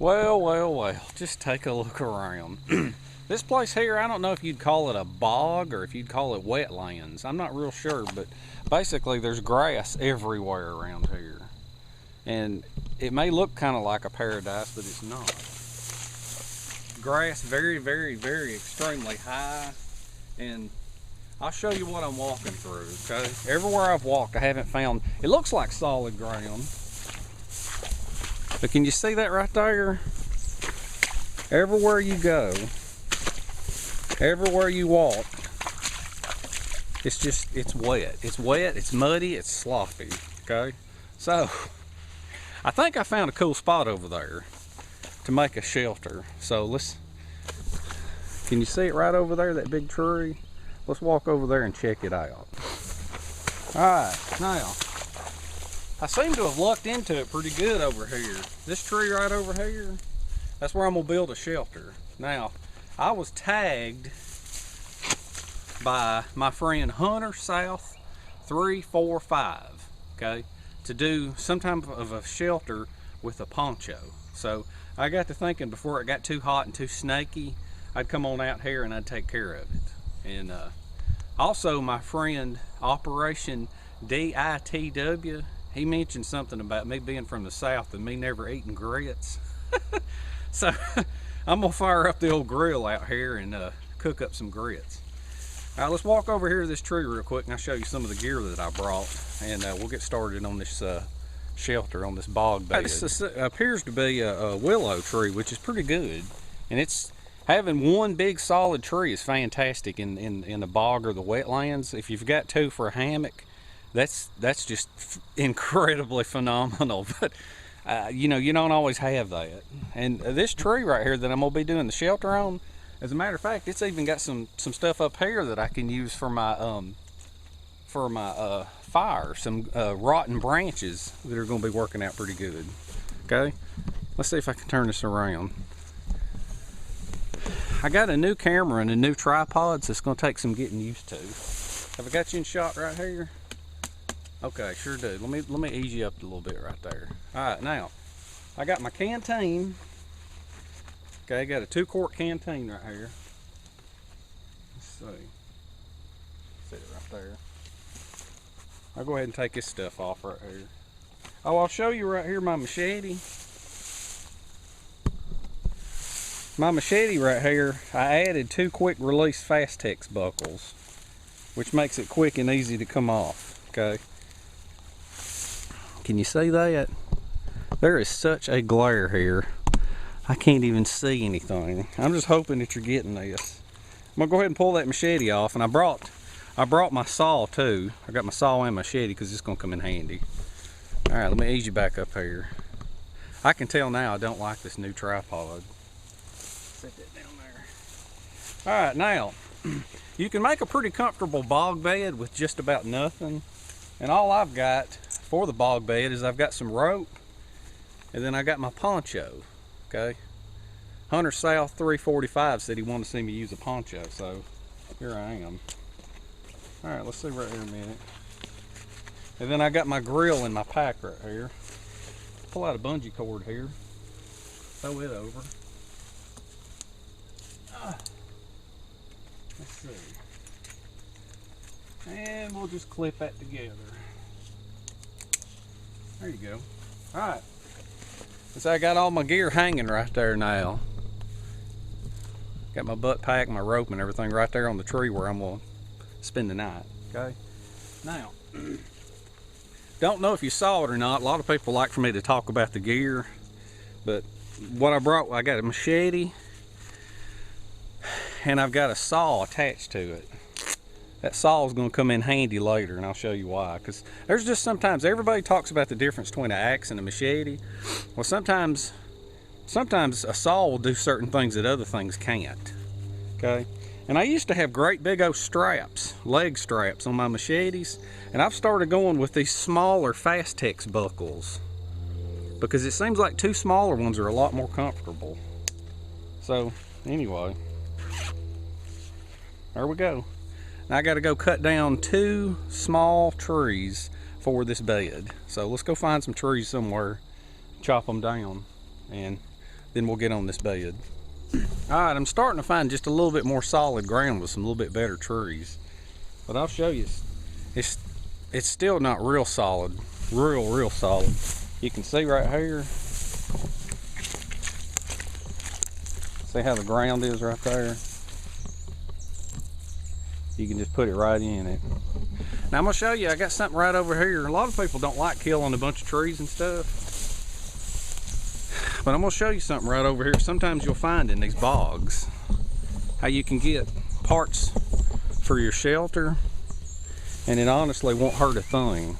Well, just take a look around. This place here, I don't know if you'd call it a bog or if you'd call it wetlands. I'm not real sure, but basically there's grass everywhere around here. And it may look kind of like a paradise, but it's not. Grass very extremely high, and I'll show you what I'm walking through, okay? Everywhere I've walked, I haven't found, it looks like solid ground. But can you see that right there? Everywhere you go, everywhere you walk, it's wet. It's wet, it's muddy, it's sloppy, okay? So, I think I found a cool spot over there to make a shelter. So can you see it right over there, that big tree? Let's walk over there and check it out. All right, now, I seem to have lucked into it pretty good over here. This tree right over here, that's where I'm gonna build a shelter. Now, I was tagged by my friend Hunter South 345, okay, to do some type of a shelter with a poncho. So I got to thinking before it got too hot and too snaky, I'd come on out here and I'd take care of it. And also my friend Operation DITW, he mentioned something about me being from the South and me never eating grits. So I'm gonna fire up the old grill out here and cook up some grits. All right, let's walk over here to this tree real quick and I'll show you some of the gear that I brought, and we'll get started on this shelter on this bog bed. This appears to be a willow tree, which is pretty good, and it's having one big solid tree is fantastic in the bog or the wetlands. If you've got two for a hammock, that's just incredibly phenomenal. But you know, you don't always have that. And this tree right here that I'm gonna be doing the shelter on, as a matter of fact, it's even got some stuff up here that I can use for my fire, some rotten branches that are gonna be working out pretty good. Okay, let's see if I can turn this around. I got a new camera and a new tripod, so it's gonna take some getting used to. Have I got you in shot right here? Okay, sure do. Let me ease you up a little bit right there. All right, now I got my canteen. Okay, I got a 2-quart canteen right here. Let's see. Set it right there. I'll go ahead and take this stuff off right here. Oh, I'll show you right here my machete. My machete right here, I added 2 quick release Fastex buckles, which makes it quick and easy to come off, okay? Can you see that? There is such a glare here. I can't even see anything. I'm just hoping that you're getting this. I'm gonna go ahead and pull that machete off, and I brought my saw too. I got my saw and machete because it's gonna come in handy. All right, let me ease you back up here. I can tell now I don't like this new tripod. Set that down there. All right, now you can make a pretty comfortable bog bed with just about nothing. And all I've got for the bog bed is I've got some rope, and then I got my poncho. Okay, Hunter South 345 said he wanted to see me use a poncho, so here I am. All right, let's see right here a minute. And then I got my grill in my pack right here. Pull out a bungee cord here, throw it over. Let's see. And we'll just clip that together. There you go. All right. So I got all my gear hanging right there now. Got my butt pack, my rope and everything right there on the tree where I'm gonna spend the night, okay? Now, don't know if you saw it or not. A lot of people like for me to talk about the gear, but what I brought, I got a machete and I've got a saw attached to it. That saw is going to come in handy later, and I'll show you why. Because there's just sometimes, everybody talks about the difference between an axe and a machete. Well, sometimes a saw will do certain things that other things can't. Okay? And I used to have great big old straps, leg straps on my machetes, and I've started going with these smaller Fastex buckles because it seems like 2 smaller ones are a lot more comfortable. So, anyway, there we go. Now I got to go cut down 2 small trees for this bed. So let's go find some trees somewhere, chop them down, and then we'll get on this bed. All right, I'm starting to find just a little bit more solid ground with some little bit better trees. But I'll show you, it's still not real solid, real solid. You can see right here. See how the ground is right there? You can just put it right in it. Now I'm gonna show you, I got something right over here. A lot of people don't like killing a bunch of trees and stuff. But I'm gonna show you something right over here. Sometimes you'll find in these bogs how you can get parts for your shelter, and it honestly won't hurt a thing.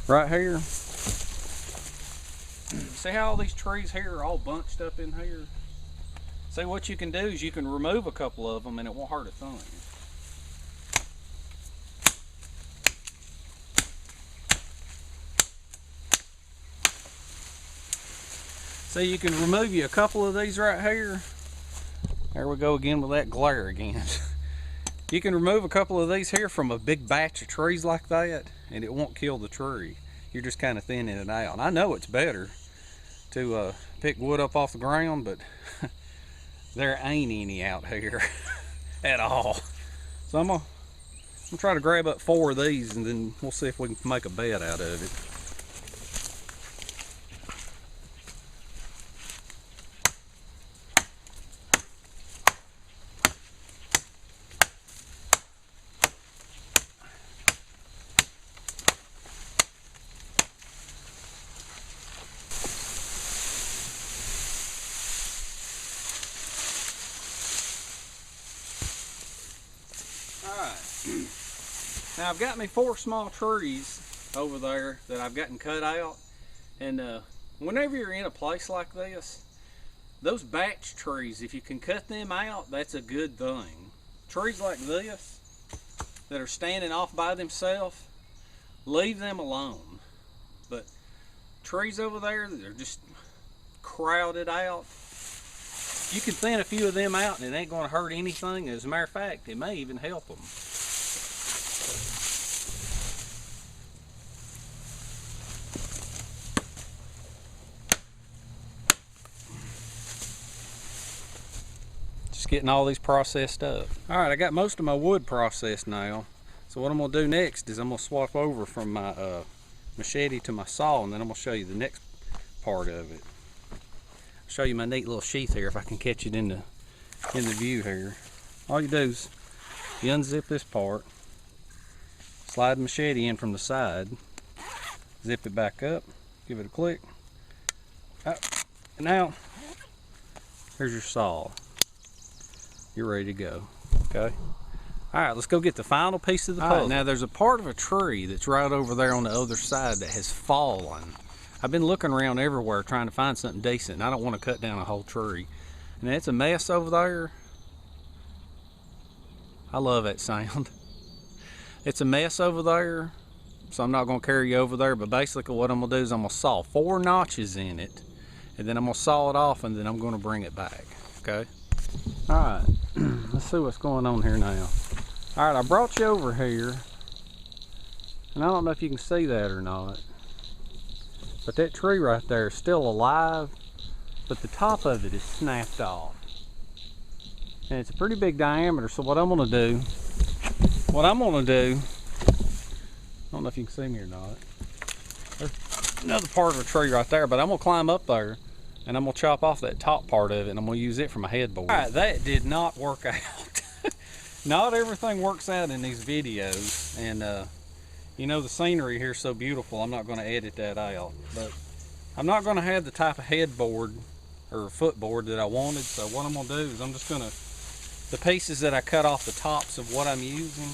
Right here, see how all these trees here are all bunched up in here? See, what you can do is you can remove a couple of them and it won't hurt a thing. See, you can remove you a couple of these right here. There we go again with that glare again. You can remove a couple of these here from a big batch of trees like that, and it won't kill the tree. You're just kind of thinning it out. And I know it's better to pick wood up off the ground, but there ain't any out here at all. So I'm gonna try to grab up 4 of these, and then we'll see if we can make a bed out of it. Now I've got me 4 small trees over there that I've gotten cut out, and whenever you're in a place like this, those batch trees, if you can cut them out, that's a good thing. Trees like this that are standing off by themselves, leave them alone. But trees over there that are just crowded out, you can thin a few of them out and it ain't going to hurt anything. As a matter of fact, it may even help them. Getting all these processed up. All right, I got most of my wood processed now. So what I'm gonna do next is I'm gonna swap over from my machete to my saw, and then I'm gonna show you the next part of it. I'll show you my neat little sheath here if I can catch it in the view here. All you do is you unzip this part, slide the machete in from the side, zip it back up, give it a click. And now here's your saw. You're ready to go. Okay. All right, let's go get the final piece of the puzzle. All right, now there's a part of a tree that's right over there on the other side that has fallen. I've been looking around everywhere trying to find something decent, and I don't want to cut down a whole tree. And it's a mess over there. I love that sound. It's a mess over there, so I'm not going to carry you over there, but basically what I'm going to do is I'm going to saw 4 notches in it, and then I'm going to saw it off, and then I'm going to bring it back. Okay. All right, let's see what's going on here now. All right, I brought you over here, and I don't know if you can see that or not, but that tree right there is still alive, but the top of it is snapped off. And it's a pretty big diameter, so what I'm gonna do, I don't know if you can see me or not. There's another part of a tree right there, but I'm gonna climb up there and I'm gonna chop off that top part of it, and I'm gonna use it for my headboard. All right, that did not work out. Not everything works out in these videos, and you know, the scenery here is so beautiful, I'm not gonna edit that out. But I'm not gonna have the type of headboard or footboard that I wanted, so what I'm gonna do is I'm just gonna, the pieces that I cut off the tops of what I'm using,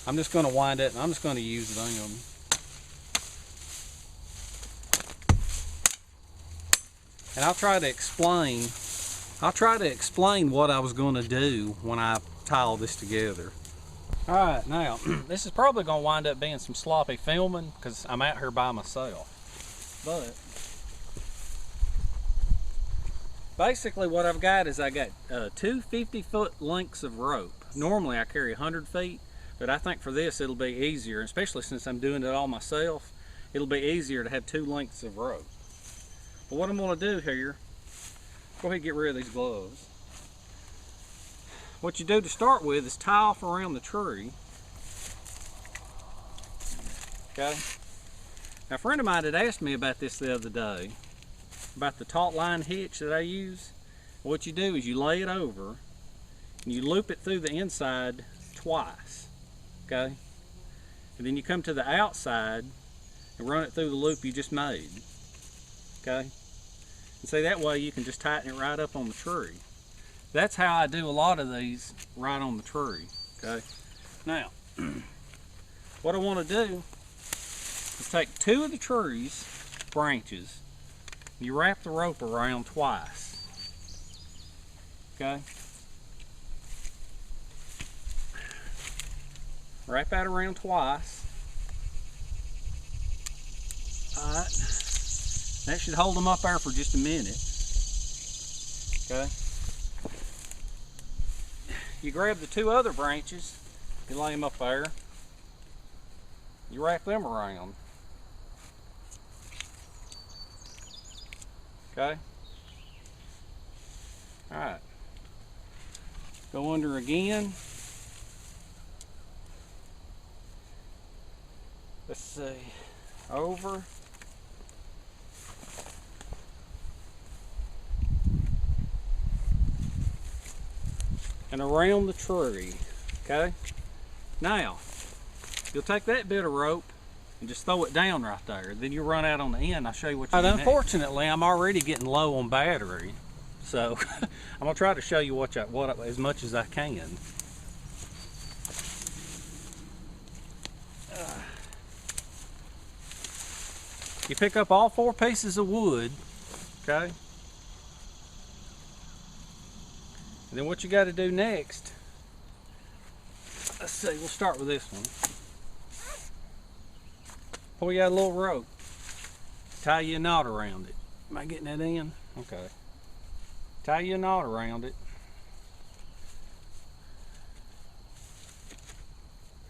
I'm just gonna wind it, and I'm just gonna use them. And I'll try to explain what I was going to do when I tie all this together. All right, now this is probably going to wind up being some sloppy filming because I'm out here by myself. But basically what I've got is I got 2 50-foot lengths of rope. Normally I carry 100 feet, but I think for this it'll be easier, especially since I'm doing it all myself. It'll be easier to have 2 lengths of rope. But what I'm gonna do here, go ahead and get rid of these gloves. What you do to start with is tie off around the tree. Okay. Now a friend of mine had asked me about this the other day, about the taut line hitch that I use. What you do is you lay it over and you loop it through the inside twice, okay? And then you come to the outside and run it through the loop you just made, okay? And see, that way you can just tighten it right up on the tree. That's how I do a lot of these, right on the tree, okay? Now, what I want to do is take two of the tree's branches, and you wrap the rope around twice, okay? Wrap that around twice. Alright, that should hold them up there for just a minute, okay? You grab the two other branches, you lay them up there, you wrap them around, okay? Alright, go under again. Let's see, over. And around the tree, okay? Now, you'll take that bit of rope and just throw it down right there. Then you run out on the end. I'll show you what you do next. Unfortunately, I'm already getting low on battery, so I'm gonna try to show you what as much as I can. You pick up all 4 pieces of wood, okay? And then what you got to do next, let's see, we'll start with this one. Pull you out a little rope, tie you a knot around it. Am I getting that in? Okay. Tie you a knot around it.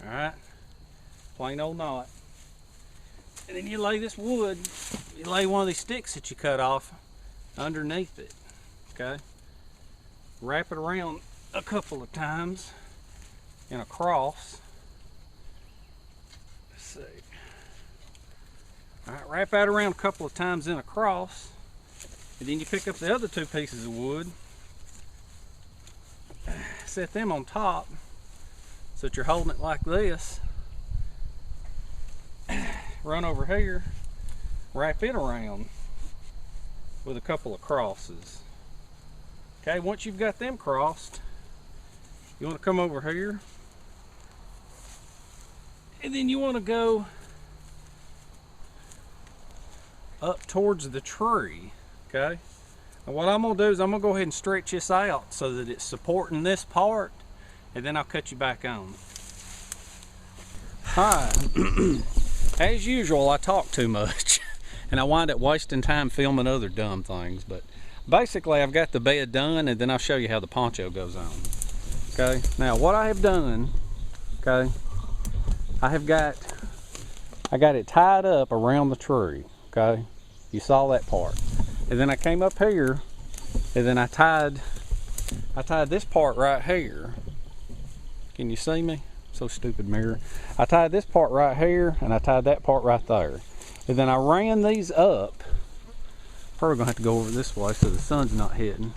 Alright, plain old knot. And then you lay this wood, you lay one of these sticks that you cut off underneath it, okay? Wrap it around a couple of times in a cross. Let's see. All right, wrap that around a couple of times in a cross, and then you pick up the other 2 pieces of wood, set them on top so that you're holding it like this. Run over here, wrap it around with a couple of crosses. Okay, once you've got them crossed, you want to come over here, and then you want to go up towards the tree, okay? And what I'm going to do is I'm going to go ahead and stretch this out so that it's supporting this part, and then I'll cut you back on. Alright. As usual, I talk too much and I wind up wasting time filming other dumb things, but basically I've got the bed done, and then I'll show you how the poncho goes on. Okay, now what I have done, okay, I got it tied up around the tree, okay? You saw that part. And then I came up here and then I tied this part right here. Can you see me? So stupid, mirror. I tied this part right here and I tied that part right there. And then I ran these up. Probably gonna have to go over this way so the sun's not hitting.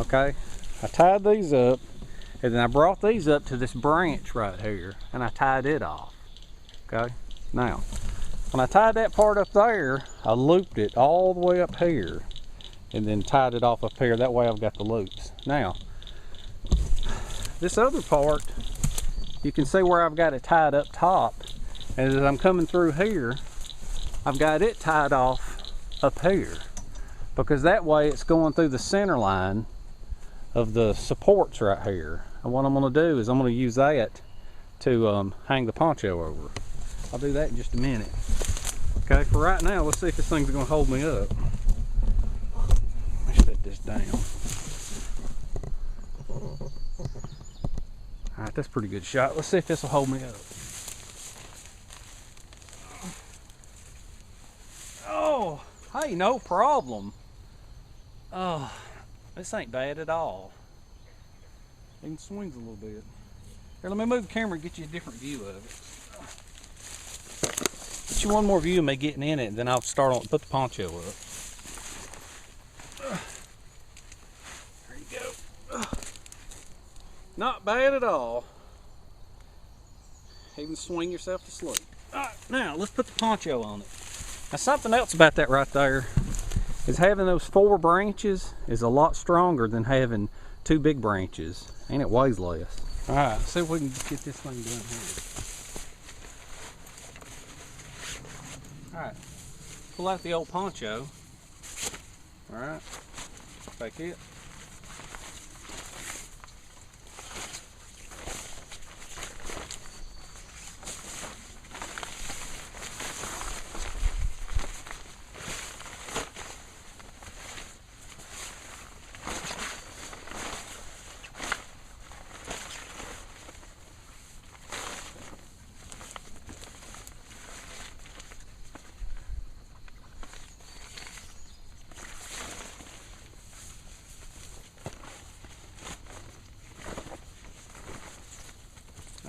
Okay, I tied these up, and then I brought these up to this branch right here and I tied it off. Okay, now when I tied that part up there, I looped it all the way up here and then tied it off up here. That way I've got the loops. Now this other part, you can see where I've got it tied up top, and as I'm coming through here, I've got it tied off up here, because that way it's going through the center line of the supports right here. And what I'm going to do is I'm going to use that to hang the poncho over. I'll do that in just a minute. Okay, for right now, let's see if this thing's going to hold me up. Let me set this down. Alright, that's a pretty good shot. Let's see if this will hold me up. Oh, hey, Hey, no problem. Oh, this ain't bad at all. Even swings a little bit. Here, let me move the camera and get you a different view of it. Get you one more view of me getting in it, and then I'll start on put the poncho up. There you go. Not bad at all. Even swing yourself to sleep. All right, now let's put the poncho on it. Now something else about that right there is having those 4 branches is a lot stronger than having 2 big branches, and it weighs less. All right, let's see if we can get this thing done here. All right, pull out the old poncho. All right, take it.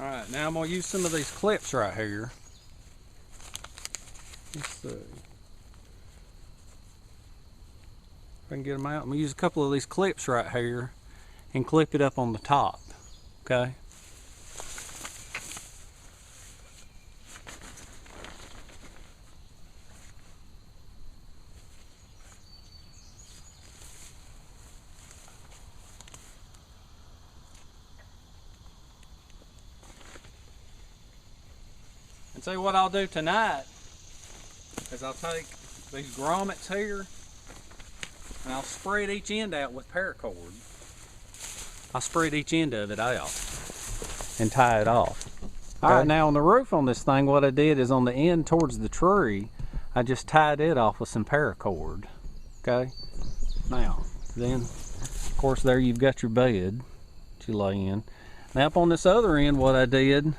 Alright, now I'm going to use some of these clips right here. Let's see. If I can get them out, I'm going to use a couple of these clips right here and clip it up on the top. Okay? And see what I'll do tonight is I'll take these grommets here and I'll spread each end out with paracord. I'll spread each end of it out and tie it off. Okay. Alright, now on the roof on this thing, what I did is on the end towards the tree, I just tied it off with some paracord. Okay? Now, then, of course, there you've got your bed that you lay in. Now up on this other end, what I did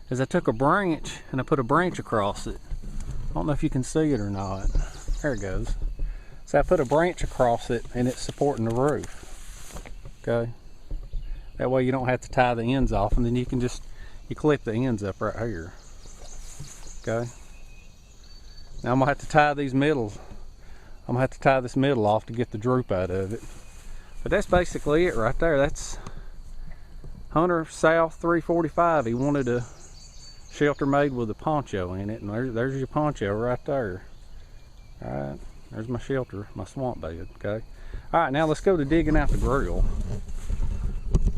is I took a branch and I put a branch across it. I don't know if you can see it or not. There it goes. So I put a branch across it and it's supporting the roof. Okay? That way you don't have to tie the ends off, and then you can just, you clip the ends up right here. Okay? Now I'm gonna have to tie these middles. I'm gonna have to tie this middle off to get the droop out of it. But that's basically it right there. That's Hunter South 345. He wanted a shelter made with a poncho in it, and there's your poncho right there. All right, there's my shelter, my swamp bed. Okay. All right, now let's go to digging out the grill.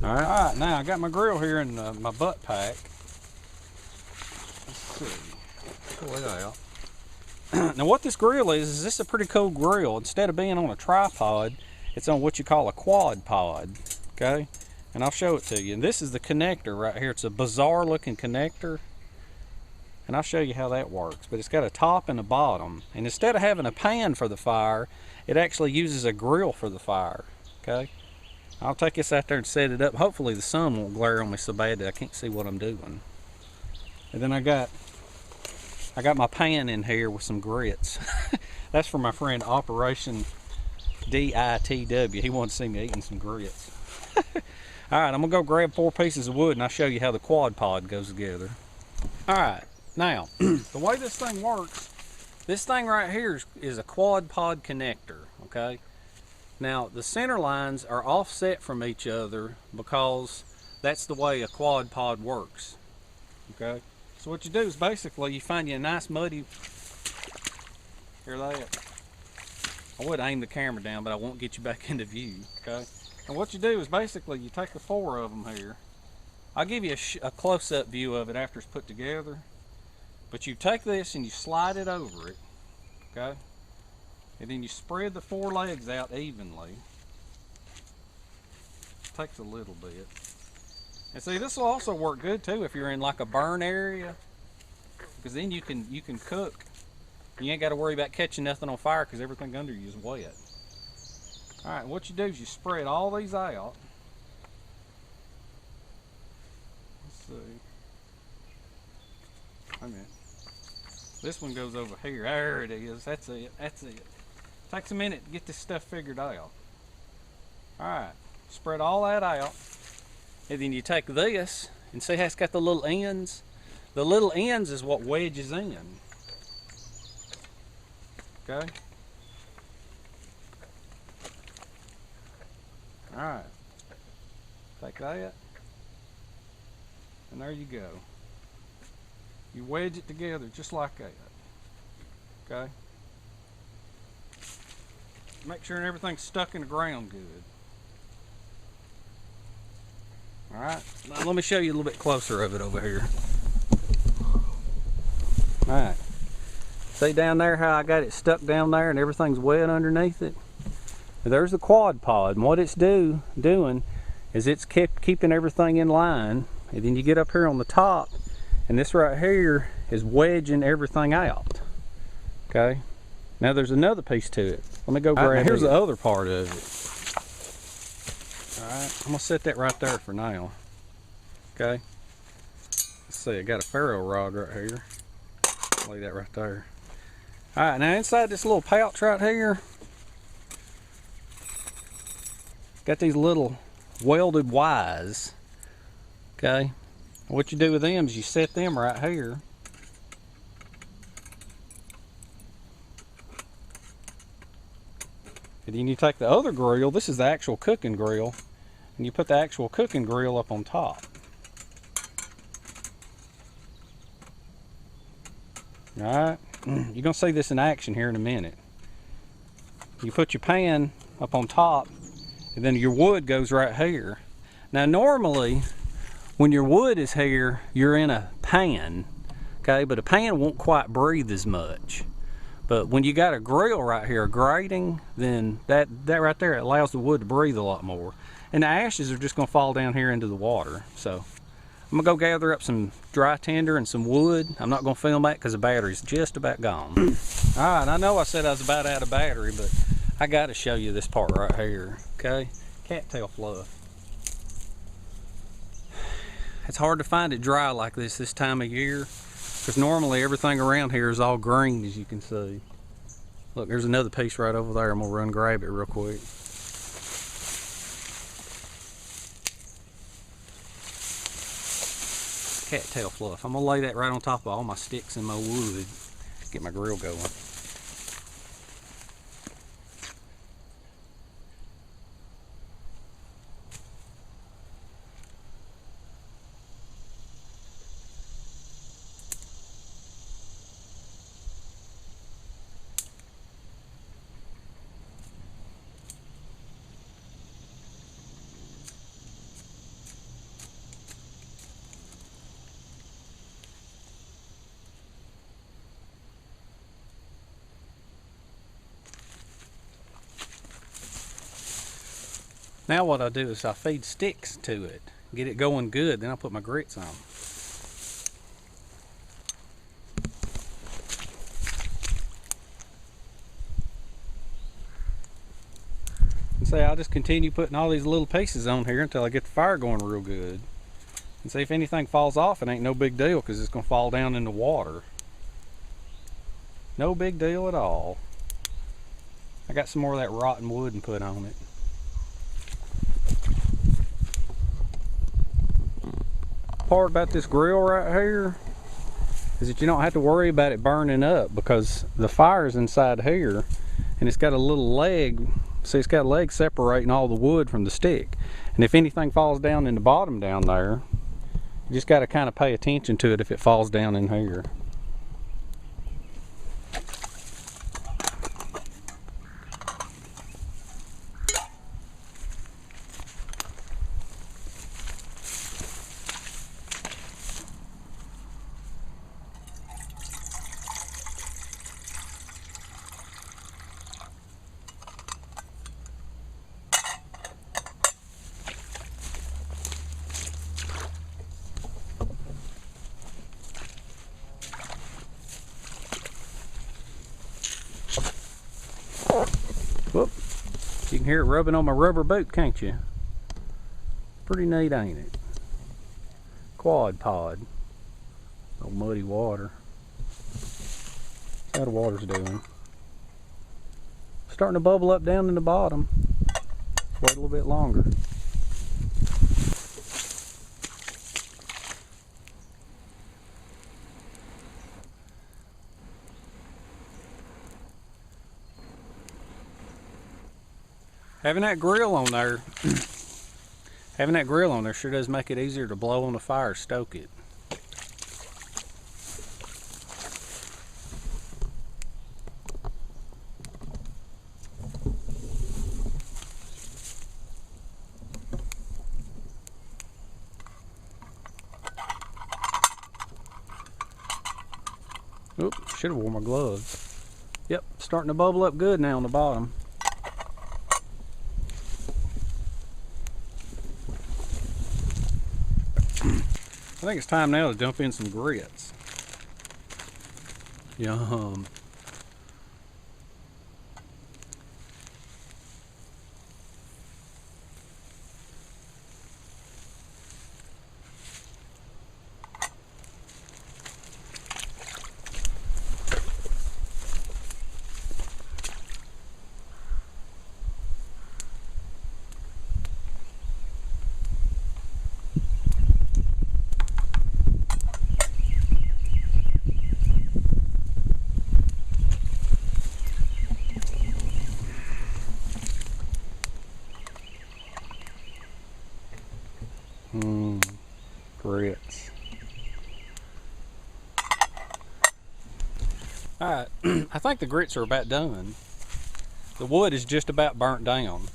All right, now I got my grill here in my butt pack. Let's see, pull it out. Now what this grill is this is a pretty cool grill. Instead of being on a tripod, it's on what you call a quad pod. Okay, and I'll show it to you. And this is the connector right here. It's a bizarre looking connector. And I'll show you how that works. But it's got a top and a bottom. And instead of having a pan for the fire, it actually uses a grill for the fire. Okay? I'll take this out there and set it up. Hopefully the sun won't glare on me so bad that I can't see what I'm doing. And then I got my pan in here with some grits. That's for my friend Operation DITW. He wanted to see me eating some grits. Alright, I'm going to go grab 4 pieces of wood and I'll show you how the quad pod goes together. Alright. Now, the way this thing works, this thing right here is a quad pod connector, okay? Now, the center lines are offset from each other because that's the way a quad pod works, okay? So what you do is basically you find you a nice muddy, hear that? I would aim the camera down, but I won't get you back into view, okay? And what you do is basically you take the 4 of them here. I'll give you a close-up view of it after it's put together. But you take this and you slide it over it, okay? And then you spread the 4 legs out evenly. Takes a little bit. And see, this will also work good too if you're in like a burn area, because then you can cook. You ain't got to worry about catching nothing on fire because everything under you is wet. All right, what you do is you spread all these out. Let's see. Wait a minute. This one goes over here. There it is. That's it. That's it. Takes a minute to get this stuff figured out. Alright, spread all that out. And then you take this and see how it's got the little ends? The little ends is what wedges in. Okay? Alright. Take that. And there you go. You wedge it together just like that. Okay? Make sure everything's stuck in the ground good. Alright, now let me show you a little bit closer of it over here. Alright, see down there how I got it stuck down there and everything's wet underneath it? There's the quad pod, and what it's doing is it's keeping everything in line, and then you get up here on the top, and this right here is wedging everything out. Okay? Now there's another piece to it. Let me go grab it. Here's the other part of it. Alright, I'm going to set that right there for now. Okay? Let's see, I got a ferro rod right here. Lay that right there. Alright, now inside this little pouch right here, got these little welded Y's. Okay? What you do with them is you set them right here. And then you take the other grill, this is the actual cooking grill, and you put the actual cooking grill up on top. Alright, you're going to see this in action here in a minute. You put your pan up on top, and then your wood goes right here. Now normally, when your wood is here, you're in a pan, okay? But a pan won't quite breathe as much. But when you got a grill right here, a grating, then that right there allows the wood to breathe a lot more. And the ashes are just going to fall down here into the water. So I'm going to go gather up some dry tinder and some wood. I'm not going to film that because the battery's just about gone. Alright, I know I said I was about out of battery, but I got to show you this part right here, okay? Cattail fluff. It's hard to find it dry like this time of year, because normally everything around here is all green, as you can see. Look, there's another piece right over there. I'm gonna run grab it real quick. Cattail fluff. I'm gonna lay that right on top of all my sticks and my wood. Get my grill going. Now what I do is I feed sticks to it, get it going good, then I put my grits on. And see, I'll just continue putting all these little pieces on here until I get the fire going real good. And see, if anything falls off, it ain't no big deal because it's going to fall down in the water. No big deal at all. I got some more of that rotten wood and put on it. Part about this grill right here is that you don't have to worry about it burning up because the fire's inside here and it's got a little leg. See, it's got a leg separating all the wood from the stick, and if anything falls down in the bottom down there, you just got to kind of pay attention to it if it falls down in here. Whoop. You can hear it rubbing on my rubber boot, can't you? Pretty neat, ain't it? Quad pod. No muddy water. That's how the water's doing. starting to bubble up down in the bottom. Wait a little bit longer. Having that grill on there, sure does make it easier to blow on the fire, stoke it. Oop, should have worn my gloves. Yep, starting to bubble up good now on the bottom. I think it's time now to dump in some grits. Yum. Grits. Alright, I think the grits are about done. The wood is just about burnt down.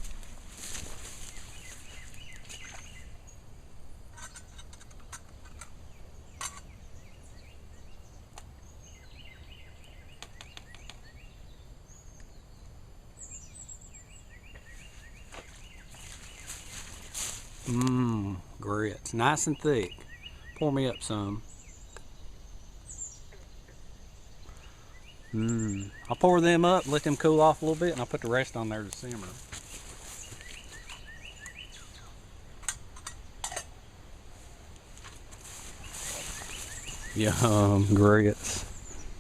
Grits, nice and thick. Pour me up some. I'll pour them up, let them cool off a little bit, and I'll put the rest on there to simmer. Yum, grits.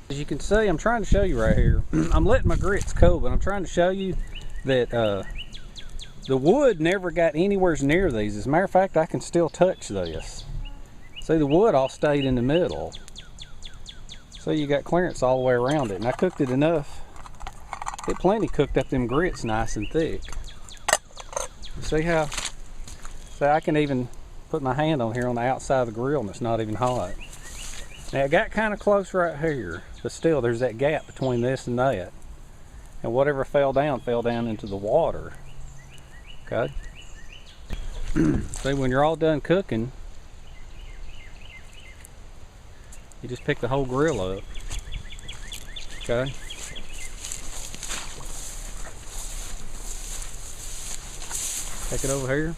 As you can see, I'm trying to show you right here. I'm letting my grits cool, but I'm trying to show you that the wood never got anywhere near these. As a matter of fact, I can still touch this. See, the wood all stayed in the middle. So you got clearance all the way around it. And I cooked it enough. It plenty cooked up them grits nice and thick. See how, I can even put my hand on here on the outside of the grill and it's not even hot. Now it got kind of close right here, but still there's that gap between this and that. And whatever fell down into the water. Okay. See, when you're all done cooking, you just pick the whole grill up. Okay. Take it over here.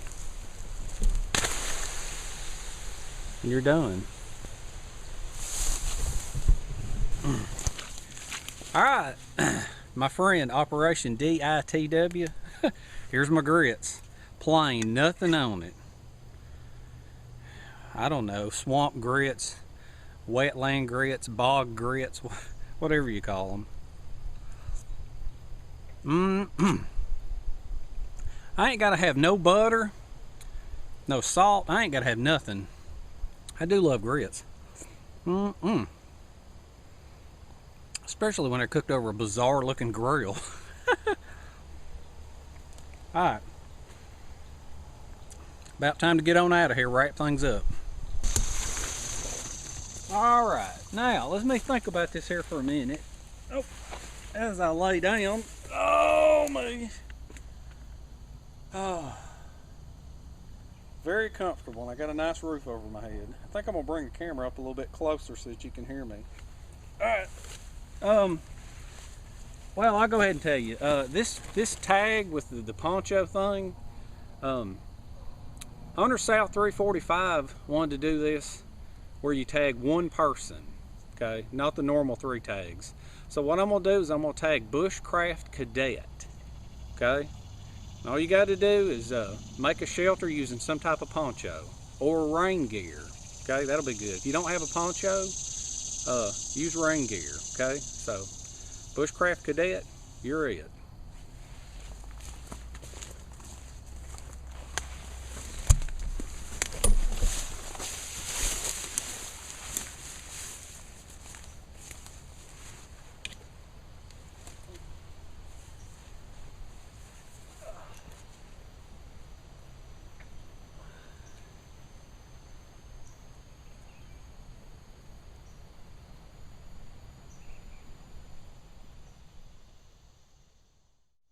And you're done. Alright, my friend, Operation DITW. Here's my grits. Plain, nothing on it. I don't know, swamp grits, wetland grits, bog grits, whatever you call them. I ain't gotta have no butter, no salt. I ain't gotta have nothing. I do love grits. Especially when they're cooked over a bizarre looking grill. Alright. About time to get on out of here, wrap things up. Alright, now let me think about this here for a minute. Oh, as I lay down. Oh me. Oh. Very comfortable, and I got a nice roof over my head. I think I'm gonna bring the camera up a little bit closer so that you can hear me. Alright. Well, I'll go ahead and tell you, this tag with the Poncho thing, Owner South 345 wanted to do this where you tag one person, okay, not the normal 3 tags. So what I'm gonna do is I'm gonna tag Bushcraft Cadet, okay. And all you got to do is make a shelter using some type of poncho or rain gear, okay. That'll be good. If you don't have a poncho, use rain gear, okay. So Bushcraft Cadet, you're it.